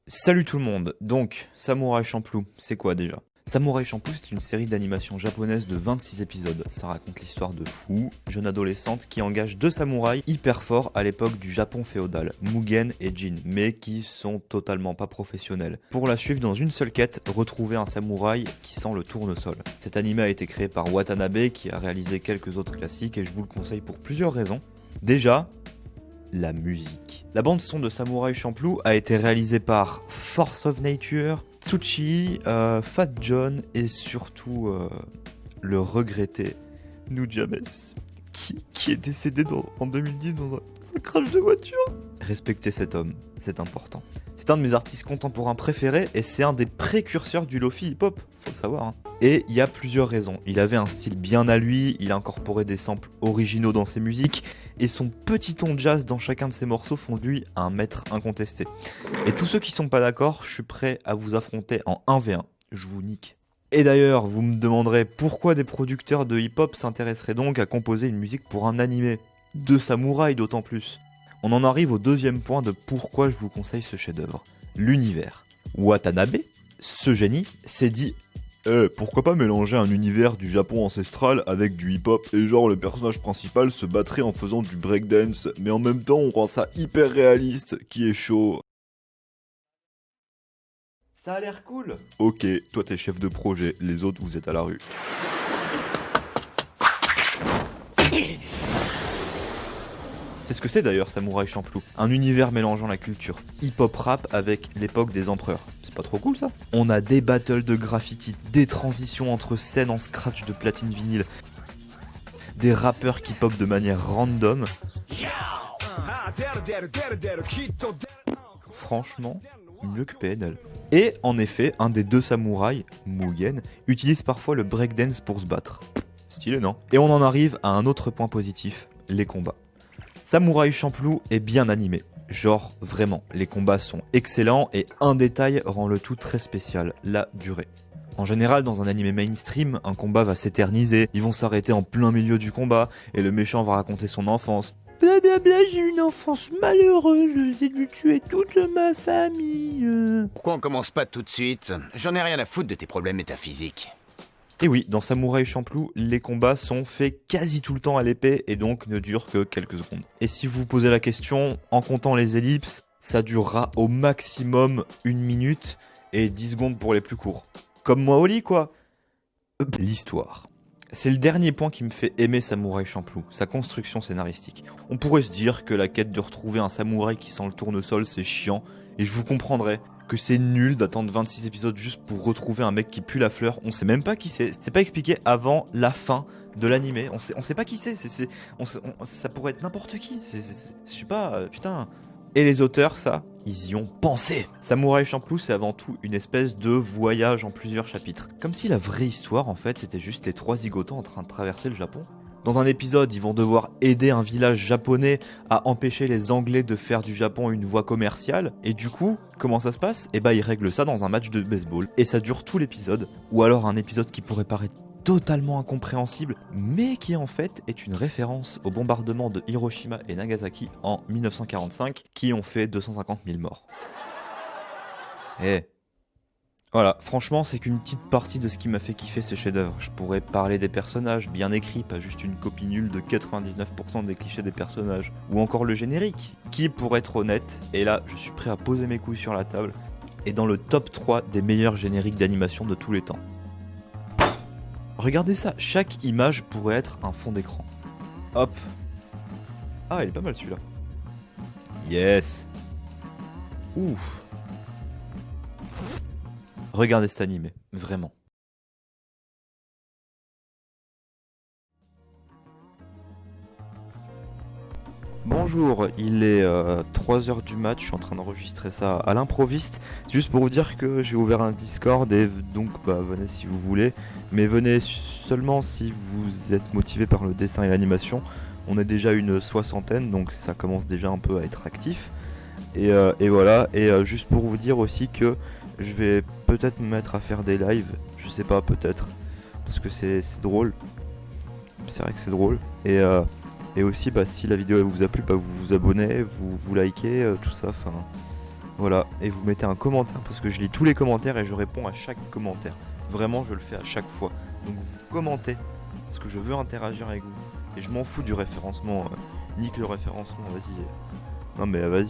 Salut tout le monde, donc Samouraï Champloo, c'est quoi déjà? Samouraï Champloo, c'est une série d'animation japonaise de 26 épisodes. Ça raconte l'histoire de Fu, jeune adolescente qui engage deux samouraïs hyper forts à l'époque du Japon féodal, Mugen et Jin, mais qui sont totalement pas professionnels. Pour la suivre dans une seule quête, retrouver un samouraï qui sent le tournesol. Cet anime a été créé par Watanabe qui a réalisé quelques autres classiques et je vous le conseille pour plusieurs raisons. Déjà, la musique. La bande son de Samouraï Champloo a été réalisée par Force of Nature, Tsuchi, Fat John et surtout le regretté Nujames qui est décédé en 2010 dans un crash de voiture. Respectez cet homme, c'est important. C'est un de mes artistes contemporains préférés et c'est un des précurseurs du lofi hip-hop, faut le savoir. Hein. Et il y a plusieurs raisons. Il avait un style bien à lui, il a incorporé des samples originaux dans ses musiques et son petit ton de jazz dans chacun de ses morceaux font de lui un maître incontesté. Et tous ceux qui sont pas d'accord, je suis prêt à vous affronter en 1v1. Je vous nique. Et d'ailleurs, vous me demanderez pourquoi des producteurs de hip-hop s'intéresseraient donc à composer une musique pour un animé de samouraï d'autant plus. On en arrive au deuxième point de pourquoi je vous conseille ce chef-d'œuvre, l'univers. Watanabe, ce génie, s'est dit pourquoi pas mélanger un univers du Japon ancestral avec du hip-hop et genre le personnage principal se battrait en faisant du breakdance, mais en même temps on rend ça hyper réaliste, qui est chaud. Ça a l'air cool. Ok, toi t'es chef de projet, les autres vous êtes à la rue. C'est ce que c'est d'ailleurs Samouraï Champloo, un univers mélangeant la culture hip-hop rap avec l'époque des empereurs. C'est pas trop cool ça? On a des battles de graffiti, des transitions entre scènes en scratch de platine vinyle, des rappeurs qui pop de manière random. Franchement, mieux que PNL. Et en effet, un des deux samouraïs, Mugen, utilise parfois le breakdance pour se battre. Stylé, non? Et on en arrive à un autre point positif, les combats. Samouraï Champloo est bien animé. Genre, vraiment, les combats sont excellents et un détail rend le tout très spécial, la durée. En général, dans un anime mainstream, un combat va s'éterniser, ils vont s'arrêter en plein milieu du combat et le méchant va raconter son enfance. Blablabla, j'ai eu une enfance malheureuse, j'ai dû tuer toute ma famille. Pourquoi on commence pas tout de suite? J'en ai rien à foutre de tes problèmes métaphysiques. Et oui, dans Samouraï Champloo, les combats sont faits quasi tout le temps à l'épée et donc ne durent que quelques secondes. Et si vous vous posez la question, en comptant les ellipses, ça durera au maximum 1 minute et 10 secondes pour les plus courts. Comme moi au lit quoi. L'histoire. C'est le dernier point qui me fait aimer Samouraï Champloo, sa construction scénaristique. On pourrait se dire que la quête de retrouver un samouraï qui sent le tournesol c'est chiant, et je vous comprendrais que c'est nul d'attendre 26 épisodes juste pour retrouver un mec qui pue la fleur. On sait même pas qui c'est pas expliqué avant la fin de l'animé. On sait pas qui c'est, ça pourrait être n'importe qui. Je sais pas, putain. Et les auteurs, ça, ils y ont pensé. Samouraï Champloo, c'est avant tout une espèce de voyage en plusieurs chapitres. Comme si la vraie histoire, en fait, c'était juste les 3 zigotants en train de traverser le Japon. Dans un épisode, ils vont devoir aider un village japonais à empêcher les Anglais de faire du Japon une voie commerciale. Et du coup, comment ça se passe? Eh bah, ils règlent ça dans un match de baseball. Et ça dure tout l'épisode. Ou alors un épisode qui pourrait paraître totalement incompréhensible, mais qui en fait est une référence au bombardement de Hiroshima et Nagasaki en 1945, qui ont fait 250 000 morts. Voilà, franchement, c'est qu'une petite partie de ce qui m'a fait kiffer ce chef-d'œuvre. Je pourrais parler des personnages bien écrits, pas juste une copie nulle de 99% des clichés des personnages. Ou encore le générique, qui, pour être honnête, et là, je suis prêt à poser mes couilles sur la table, est dans le top 3 des meilleurs génériques d'animation de tous les temps. Regardez ça, chaque image pourrait être un fond d'écran. Hop. Ah, il est pas mal celui-là. Yes. Ouh. Regardez cet animé, vraiment. Bonjour, il est 3h du mat, je suis en train d'enregistrer ça à l'improviste. Juste pour vous dire que j'ai ouvert un Discord et donc venez si vous voulez. Mais venez seulement si vous êtes motivé par le dessin et l'animation. On est déjà une 60aine, donc ça commence déjà un peu à être actif. Et voilà, et juste pour vous dire aussi que je vais peut-être me mettre à faire des lives, je sais pas, peut-être. Parce que c'est drôle. C'est vrai que c'est drôle. Et aussi, si la vidéo elle vous a plu, vous vous abonnez, vous likez, tout ça. Enfin, Voilà, et vous mettez un commentaire parce que je lis tous les commentaires et je réponds à chaque commentaire. Vraiment, je le fais à chaque fois. Donc vous commentez parce que je veux interagir avec vous. Et je m'en fous du référencement. Nique le référencement, vas-y. Non mais vas-y.